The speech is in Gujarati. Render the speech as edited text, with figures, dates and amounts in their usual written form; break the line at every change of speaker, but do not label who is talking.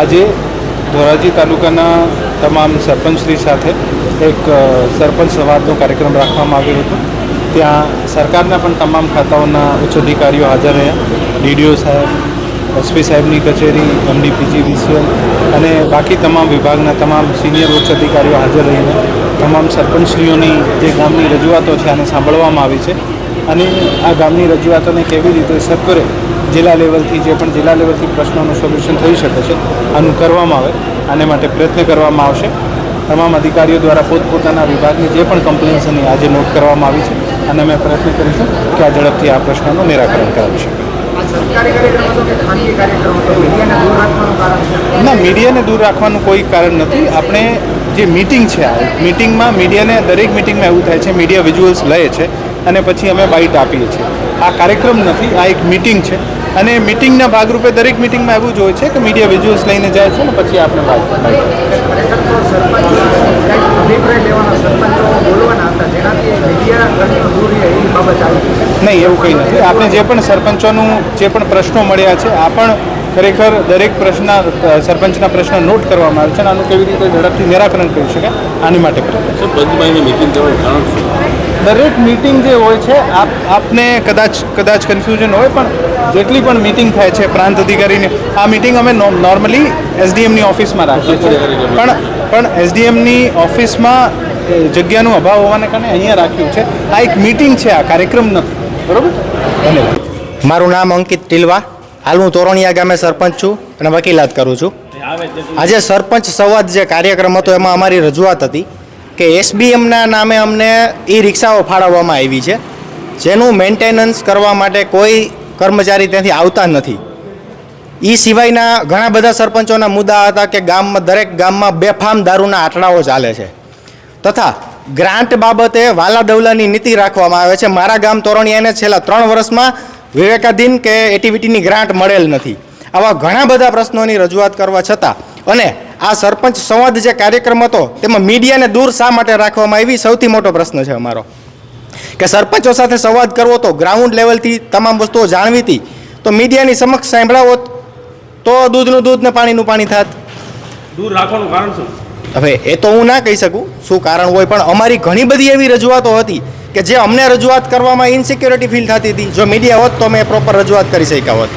આજે ધોરાજી તાલુકાના તમામ સરપંચશ્રી સાથે એક સરપંચ સંવાદનો કાર્યક્રમ રાખવામાં આવ્યો હતો. ત્યાં સરકારના પણ તમામ ખાતાઓના ઉચ્ચ અધિકારીઓ હાજર રહ્યા. ડીડીઓ સાહેબ, એસપી સાહેબની કચેરી, એમડી પીજીવીસીએલ અને બાકી તમામ વિભાગના તમામ સિનિયર ઉચ્ચ અધિકારીઓ હાજર રહીને તમામ સરપંચશ્રીઓની જે ગામની રજૂઆતો છે આને સાંભળવામાં આવી છે અને આ ગામની રજૂઆતોને કેવી રીતે સત્વરે જિલ્લા લેવલથી જે પણ જિલ્લા લેવલથી પ્રશ્નોનું સોલ્યુશન થઈ શકે છે આનું કરવામાં આવે, આને માટે પ્રયત્ન કરવામાં આવશે. તમામ અધિકારીઓ દ્વારા પોતપોતાના વિભાગની જે પણ કમ્પ્લેન્સની આજે નોટ કરવામાં આવી છે અને અમે પ્રયત્ન કરીશું કે આ ઝડપથી આ પ્રશ્નનું નિરાકરણ કરાવી શકીએ. ના, મીડિયાને દૂર રાખવાનું કોઈ કારણ નથી. આપણે જે મીટિંગ છે આ મીટિંગમાં મીડિયાને દરેક મિટિંગમાં એવું થાય છે મીડિયા વિઝ્યુઅલ્સ લે છે અને પછી અમે બાઇટ આપીએ છીએ. આ કાર્યક્રમ નથી, આ એક મીટિંગ છે અને મીટિંગના ભાગરૂપે દરેક મિટિંગમાં એવું જ હોય છે કે મીડિયા વિઝ્યુઅલ્સ લઈને જાય છે ને પછી આપણે વાત નહીં, એવું કંઈ નથી. આપણે જે પણ સરપંચોનું જે પણ પ્રશ્નો મળ્યા છે આ પણ ખરેખર દરેક પ્રશ્ન સરપંચના પ્રશ્ન નોટ કરવામાં આવે છે અને આનું કેવી રીતે ઝડપથી નિરાકરણ કરી શકાય આની માટે દરેક મીટિંગ જે હોય છે આપને કદાચ કન્ફ્યુઝન હોય પણ જેટલી પણ મીટિંગ થાય છે પ્રાંત અધિકારીની આ મીટિંગ અમે નોર્મલી એસડીએમની ઓફિસમાં રાખીએ છીએ પણ એસડીએમની ઓફિસમાં જગ્યાનો અભાવ હોવાને કારણે અહીંયા રાખ્યું છે. આ એક મીટિંગ છે, આ કાર્યક્રમ નથી. બરાબર, ધન્યવાદ.
મારું નામ અંકિત ટીલવા, હાલ હું તોરણિયા ગામે સરપંચ છું અને વકીલાત કરું છું. આજે સરપંચ સંવાદ જે કાર્યક્રમ હતો એમાં અમારી રજૂઆત હતી કે એસબીએમના નામે અમને ઈ રિક્ષાઓ ફાળવવામાં આવી છે જેનું મેન્ટેનન્સ કરવા માટે કોઈ કર્મચારી ત્યાંથી આવતા નથી. એ સિવાયના ઘણા બધા સરપંચોના મુદ્દા હતા કે દરેક ગામમાં બેફામ દારૂના આટડાઓ ચાલે છે તથા ગ્રાન્ટ બાબતે વાલાદવલાની નીતિ રાખવામાં આવે છે. મારા ગામ તોરણિયાને છેલ્લા 3 વર્ષમાં વિવેકાધીન કે એટીવીટીની ગ્રાન્ટ મળેલ નથી. આવા ઘણા બધા પ્રશ્નોની રજૂઆત કરવા છતાં અને આ સરપંચ સંવાદ જે કાર્યક્રમ હતો તેમાં મીડિયાને દૂર શા માટે રાખવામાં આવી, સૌથી મોટો પ્રશ્ન છે અમારો. કે સરપંચો સાથે સંવાદ કરવો તો ગ્રાઉન્ડ લેવલથી તમામ વસ્તુઓ જાણવી હતી તો મીડિયાની સમક્ષ સાંભળાવો તો દૂધનું દૂધ ને પાણીનું પાણી થાત.
દૂર રાખવાનું કારણ શું?
હવે એ તો હું ના કહી શકું શું કારણ હોય, પણ અમારી ઘણી બધી એવી રજૂઆતો હતી કે જે અમને રજૂઆત કરવામાં ઇનસિક્યોરિટી ફીલ થતી હતી. જો મીડિયા હોત તો અમે પ્રોપર રજૂઆત કરી શક્યા હોત.